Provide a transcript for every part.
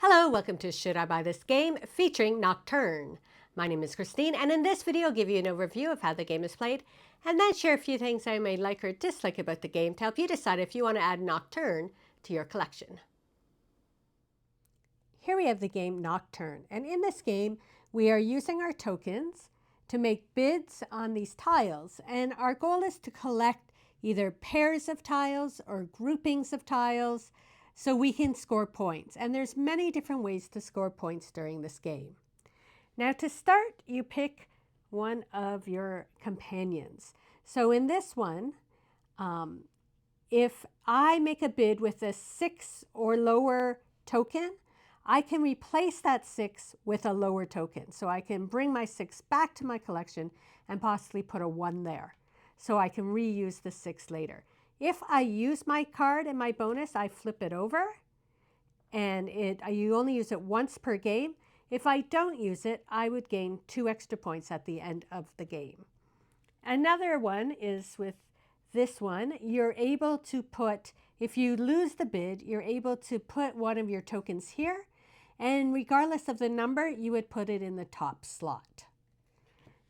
Hello, welcome to Should I Buy This Game featuring Nocturne. My name is Christine, and in this video I'll give you an overview of how the game is played and then share a few things I may like or dislike about the game to help you decide if you want to add Nocturne to your collection. Here we have the game Nocturne, and in this game we are using our tokens to make bids on these tiles, and our goal is to collect either pairs of tiles or groupings of tiles so we can score points. And there's many different ways to score points during this game. Now to start, you pick one of your companions. So in this one, if I make a bid with a 6 or lower token, I can replace that 6 with a lower token. So I can bring my 6 back to my collection and possibly put a 1 there. So I can reuse the 6 later. If I use my card and my bonus, I flip it over, and you only use it once per game. If I don't use it, I would gain 2 extra points at the end of the game. Another one is with this one. You're able to put, if you lose the bid, you're able to put one of your tokens here, and regardless of the number, you would put it in the top slot.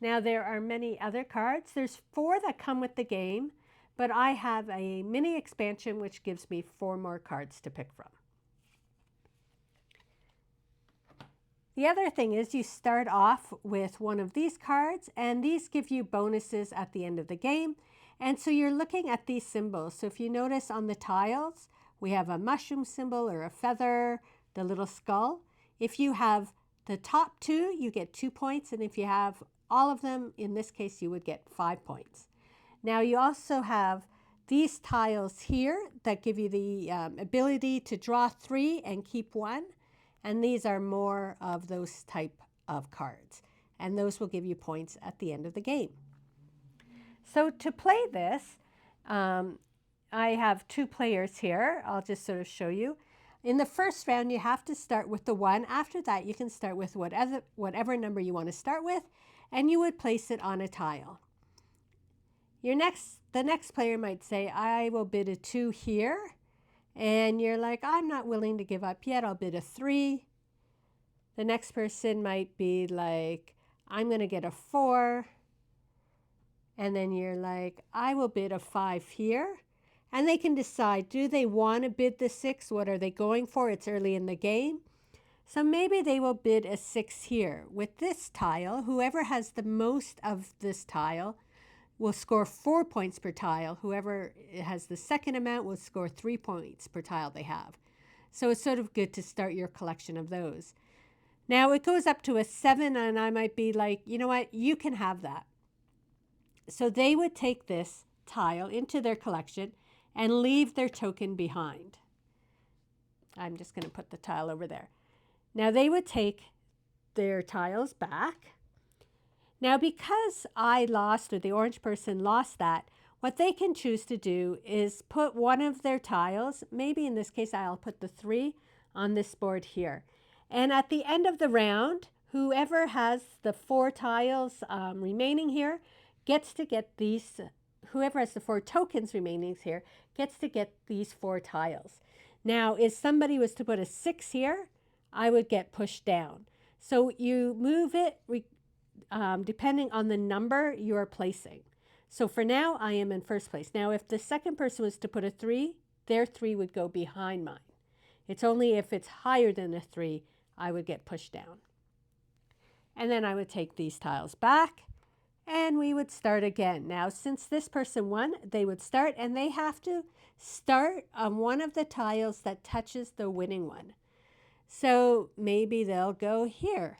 Now there are many other cards. There's 4 that come with the game, but I have a mini expansion which gives me 4 more cards to pick from. The other thing is you start off with one of these cards, and these give you bonuses at the end of the game. And so you're looking at these symbols. So if you notice on the tiles, we have a mushroom symbol or a feather, the little skull. If you have the top 2, you get 2 points. And if you have all of them, in this case, you would get 5 points. Now you also have these tiles here that give you the ability to draw 3 and keep 1. And these are more of those type of cards. And those will give you points at the end of the game. So to play this, I have 2 players here. I'll just sort of show you. In the first round, you have to start with the 1. After that, you can start with whatever number you want to start with, and you would place it on a tile. The next player might say, I will bid a 2 here. And you're like, I'm not willing to give up yet. I'll bid a 3. The next person might be like, I'm going to get a 4. And then you're like, I will bid a 5 here. And they can decide, do they want to bid the 6? What are they going for? It's early in the game. So maybe they will bid a 6 here. With this tile, whoever has the most of this tile will score 4 points per tile. Whoever has the second amount will score 3 points per tile they have. So it's sort of good to start your collection of those. Now it goes up to a 7, and I might be like, you know what, you can have that. So they would take this tile into their collection and leave their token behind. I'm just going to put the tile over there. Now they would take their tiles back. Now, because I lost, or the orange person lost that, what they can choose to do is put one of their tiles, maybe in this case I'll put the 3 on this board here. And at the end of the round, whoever has the 4 tiles remaining here gets to get these, whoever has the 4 tokens remaining here gets to get these 4 tiles. Now, if somebody was to put a 6 here, I would get pushed down. So you move it depending on the number you are placing. So for now, I am in first place. Now, if the second person was to put a 3, their 3 would go behind mine. It's only if it's higher than a 3, I would get pushed down. And then I would take these tiles back, and we would start again. Now, since this person won, they would start, and they have to start on one of the tiles that touches the winning one. So maybe they'll go here.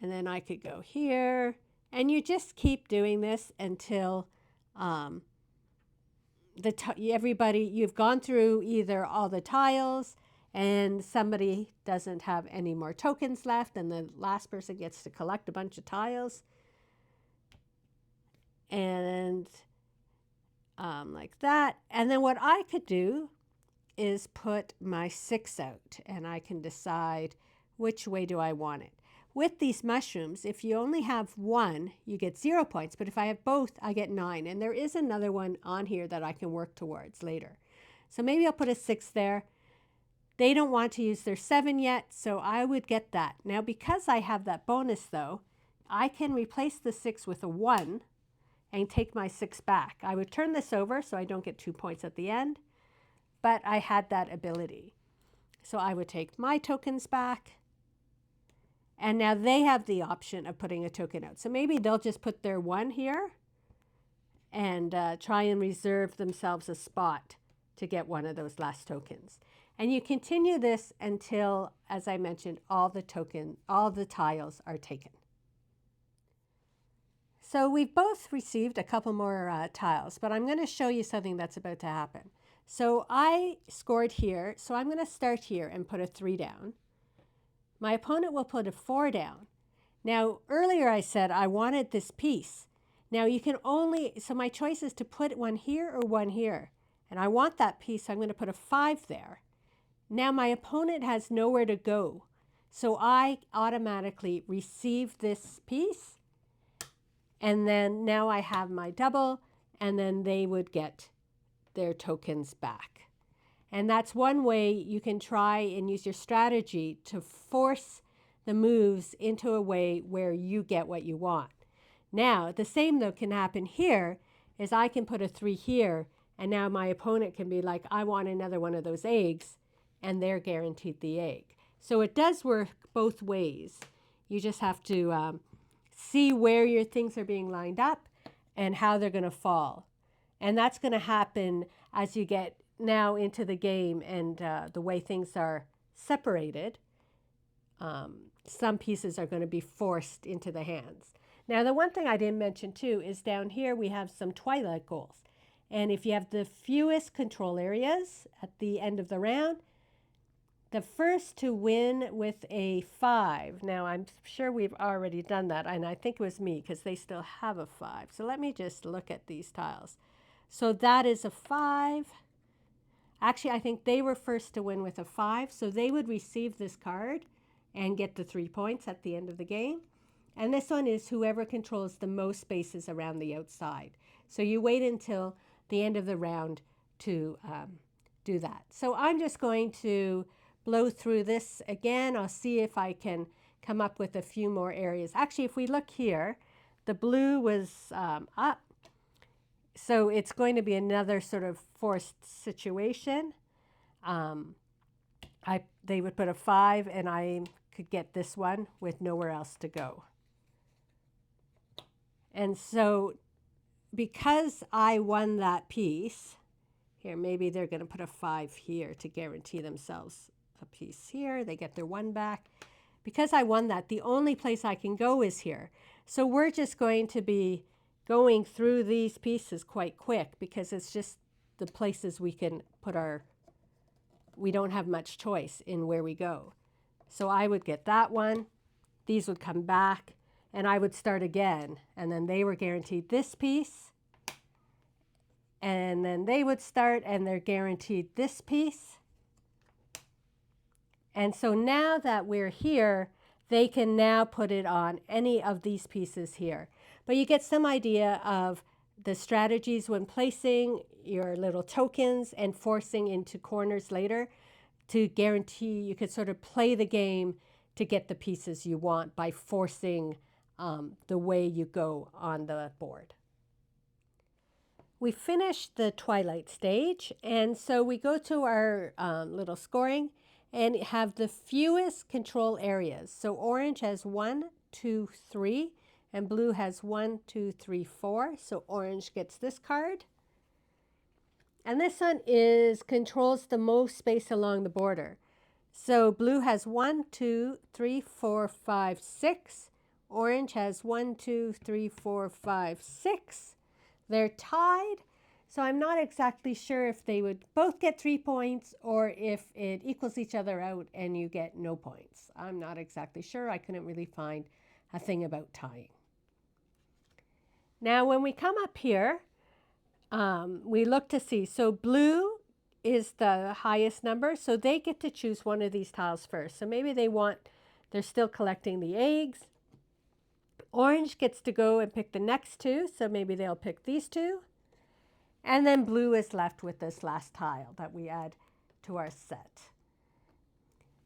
And then I could go here. And you just keep doing this until you've gone through either all the tiles and somebody doesn't have any more tokens left, and the last person gets to collect a bunch of tiles. And like that. And then what I could do is put my 6 out, and I can decide which way do I want it. With these mushrooms, if you only have 1, you get 0 points. But if I have both, I get 9. And there is another one on here that I can work towards later. So maybe I'll put a 6 there. They don't want to use their 7 yet, so I would get that. Now, because I have that bonus, though, I can replace the 6 with a 1 and take my 6 back. I would turn this over so I don't get 2 points at the end, but I had that ability. So I would take my tokens back, and now they have the option of putting a token out. So maybe they'll just put their 1 here and try and reserve themselves a spot to get one of those last tokens. And you continue this until, as I mentioned, all the tiles are taken. So we've both received a couple more tiles, but I'm going to show you something that's about to happen. So I scored here, so I'm going to start here and put a 3 down. My opponent will put a 4 down. Now, earlier I said I wanted this piece. Now you can only, so my choice is to put one here or one here. And I want that piece, so I'm going to put a 5 there. Now my opponent has nowhere to go. So I automatically receive this piece. And then now I have my double, and then they would get their tokens back. And that's one way you can try and use your strategy to force the moves into a way where you get what you want. Now, the same though can happen here, is I can put a 3 here, and now my opponent can be like, I want another one of those eggs, and they're guaranteed the egg. So it does work both ways. You just have to see where your things are being lined up and how they're going to fall. And that's going to happen as you get now into the game and the way things are separated. Some pieces are going to be forced into the hands. Now, the one thing I didn't mention too is down here we have some twilight goals. And if you have the fewest control areas at the end of the round, the first to win with a 5. Now, I'm sure we've already done that, and I think it was me because they still have a 5. So let me just look at these tiles. So that is a 5. Actually, I think they were first to win with a 5, so they would receive this card and get the 3 points at the end of the game. And this one is whoever controls the most spaces around the outside. So you wait until the end of the round to do that. So I'm just going to blow through this again. I'll see if I can come up with a few more areas. Actually, if we look here, the blue was up. So it's going to be another sort of forced situation. They would put a 5, and I could get this one with nowhere else to go. And so because I won that piece, here, maybe they're going to put a 5 here to guarantee themselves a piece here. They get their 1 back. Because I won that, the only place I can go is here. So we're just going to be going through these pieces quite quick because it's just the places we can put we don't have much choice in where we go. So I would get that one. These would come back, and I would start again. And then they were guaranteed this piece. And then they would start, and they're guaranteed this piece. And so now that we're here, they can now put it on any of these pieces here. But you get some idea of the strategies when placing your little tokens and forcing into corners later to guarantee you could sort of play the game to get the pieces you want by forcing the way you go on the board. We finished the twilight stage, and so we go to our little scoring and have the fewest control areas. So orange has 1, 2, 3, and blue has 1, 2, 3, 4. So orange gets this card. And this one controls the most space along the border. So blue has 1, 2, 3, 4, 5, 6. Orange has 1, 2, 3, 4, 5, 6. They're tied. So I'm not exactly sure if they would both get 3 points or if it equals each other out and you get no points. I'm not exactly sure. I couldn't really find a thing about tying. Now when we come up here, we look to see. So blue is the highest number, so they get to choose one of these tiles first. So maybe they're still collecting the eggs. Orange gets to go and pick the next 2, so maybe they'll pick these 2. And then blue is left with this last tile that we add to our set.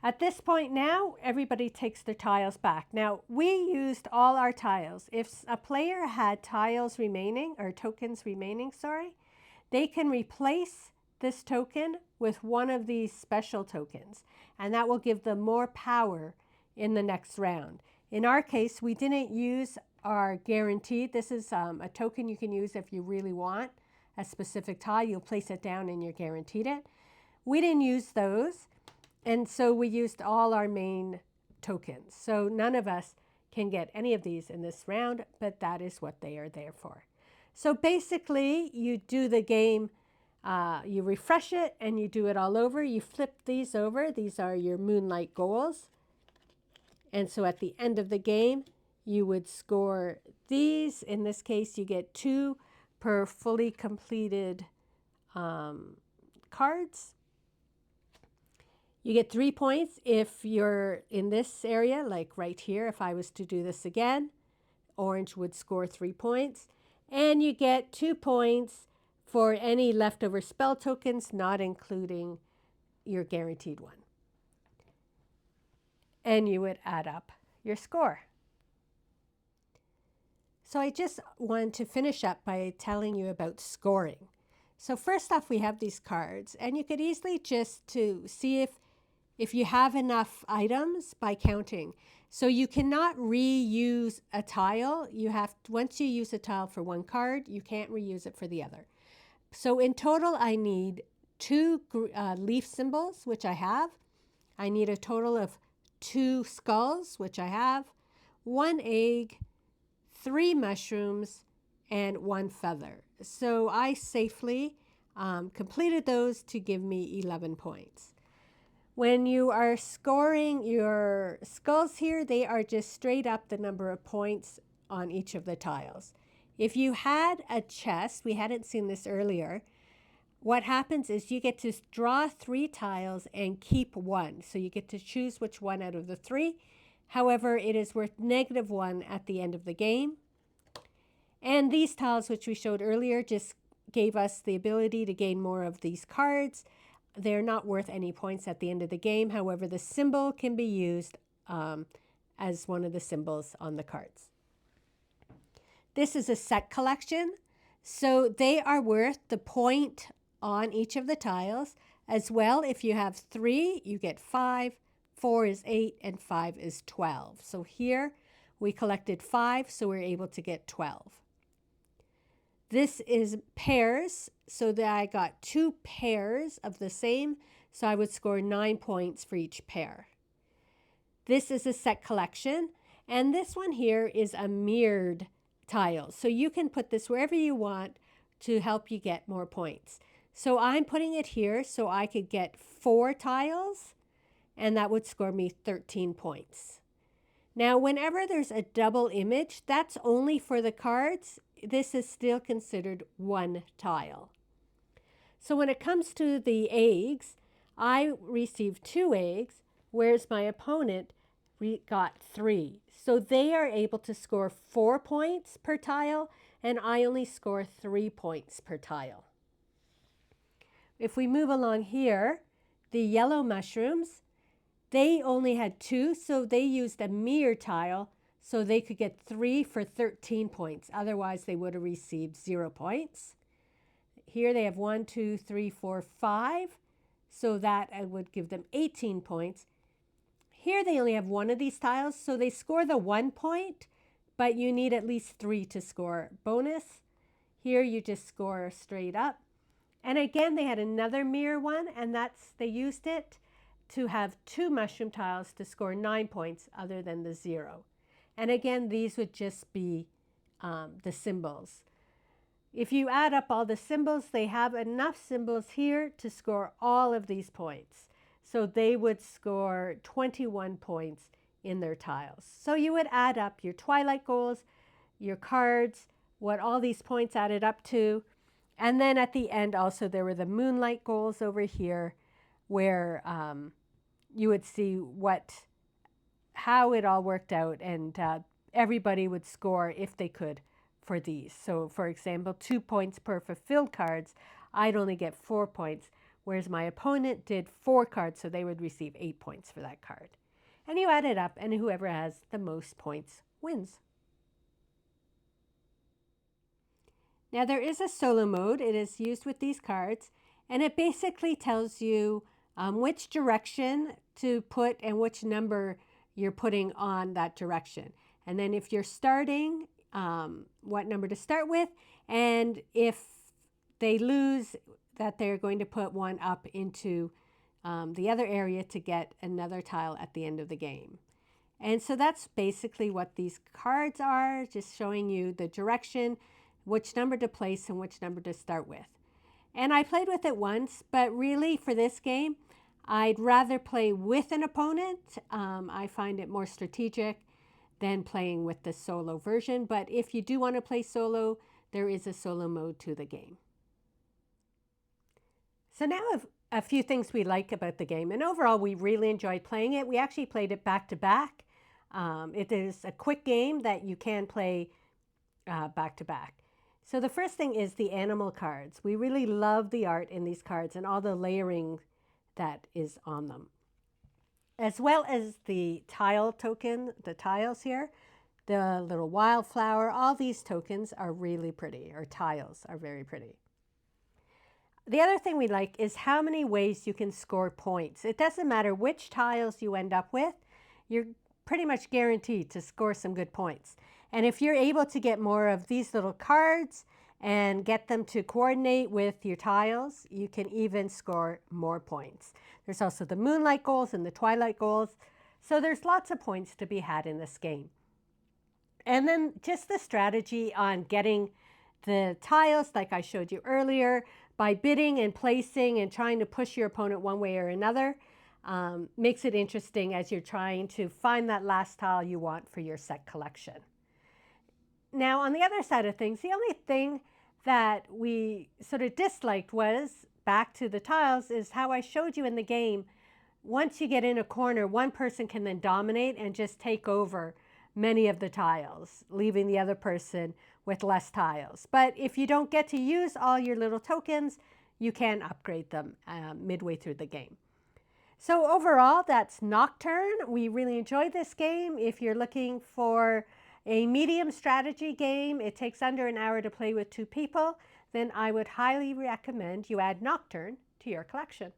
At this point now, everybody takes their tiles back. Now, we used all our tiles. If a player had tiles remaining, or tokens remaining, sorry, they can replace this token with one of these special tokens, and that will give them more power in the next round. In our case, we didn't use our guaranteed. This is a token you can use if you really want a specific tile. You'll place it down and you're guaranteed it. We didn't use those. And so we used all our main tokens. So none of us can get any of these in this round, but that is what they are there for. So basically, you do the game, you refresh it, and you do it all over. You flip these over. These are your moonlight goals. And so at the end of the game, you would score these. In this case, you get 2 per fully completed cards. You get 3 points if you're in this area, like right here. If I was to do this again, orange would score 3 points. And you get 2 points for any leftover spell tokens, not including your guaranteed one. And you would add up your score. So I just want to finish up by telling you about scoring. So first off, we have these cards, and you could easily just to see if you have enough items by counting. So you cannot reuse a tile. You have, once you use a tile for one card, you can't reuse it for the other. So in total, I need 2 leaf symbols, which I have. I need a total of 2 skulls, which I have, 1 egg, 3 mushrooms, and 1 feather. So I safely completed those to give me 11 points. When you are scoring your skulls here, they are just straight up the number of points on each of the tiles. If you had a chest, we hadn't seen this earlier, what happens is you get to draw 3 tiles and keep 1. So you get to choose which one out of the 3. However, it is worth -1 at the end of the game. And these tiles, which we showed earlier, just gave us the ability to gain more of these cards. They're not worth any points at the end of the game. However, the symbol can be used as one of the symbols on the cards. This is a set collection. So they are worth the point on each of the tiles. As well, if you have 3, you get 5, 4 is 8, and 5 is 12. So here we collected 5, so we're able to get 12. This is pairs, so that I got 2 pairs of the same, so I would score 9 points for each pair. This is a set collection, and this one here is a mirrored tile. So you can put this wherever you want to help you get more points. So I'm putting it here so I could get 4 tiles, and that would score me 13 points. Now, whenever there's a double image, that's only for the cards. This is still considered 1 tile. So when it comes to the eggs, I received 2 eggs, whereas my opponent got 3. So they are able to score 4 points per tile, and I only score 3 points per tile. If we move along here, the yellow mushrooms, they only had 2, so they used a mirror tile, so they could get 3 for 13 points. Otherwise, they would have received 0 points. Here they have 1, 2, 3, 4, 5, so that would give them 18 points. Here they only have 1 of these tiles, so they score the 1 point, but you need at least 3 to score bonus. Here you just score straight up. And again, they had another mirror one, and they used it to have 2 mushroom tiles to score 9 points other than the 0. And again, these would just be the symbols. If you add up all the symbols, they have enough symbols here to score all of these points. So they would score 21 points in their tiles. So you would add up your twilight goals, your cards, what all these points added up to. And then at the end also there were the moonlight goals over here where you would see how it all worked out, and everybody would score if they could for these. So for example, 2 points per fulfilled cards, I'd only get 4 points, whereas my opponent did 4 cards, so they would receive 8 points for that card. And you add it up, and whoever has the most points wins. Now there is a solo mode. It is used with these cards, and it basically tells you which direction to put and which number you're putting on that direction. And then if you're starting, what number to start with, and if they lose, that they're going to put one up into the other area to get another tile at the end of the game. And so that's basically what these cards are, just showing you the direction, which number to place and which number to start with. And I played with it once, but really for this game, I'd rather play with an opponent. I find it more strategic than playing with the solo version. But if you do want to play solo, there is a solo mode to the game. So now a few things we like about the game. And overall, we really enjoyed playing it. We actually played it back to back. It is a quick game that you can play back to back. So the first thing is the animal cards. We really love the art in these cards and all the layering that is on them. As well as the tile token, the tiles here, the little wildflower, all these tokens are really pretty, or tiles are very pretty. The other thing we like is how many ways you can score points. It doesn't matter which tiles you end up with, you're pretty much guaranteed to score some good points. And if you're able to get more of these little cards and get them to coordinate with your tiles, you can even score more points. There's also the moonlight goals and the twilight goals. So there's lots of points to be had in this game. And then just the strategy on getting the tiles, like I showed you earlier, by bidding and placing and trying to push your opponent one way or another, makes it interesting as you're trying to find that last tile you want for your set collection. Now, on the other side of things, the only thing that we sort of disliked was, back to the tiles, is how I showed you in the game, once you get in a corner, one person can then dominate and just take over many of the tiles, leaving the other person with less tiles. But if you don't get to use all your little tokens, you can upgrade them midway through the game. So overall, that's Nocturne. We really enjoyed this game. If you're looking for a medium strategy game, it takes under an hour to play with 2 people, then I would highly recommend you add Nocturne to your collection.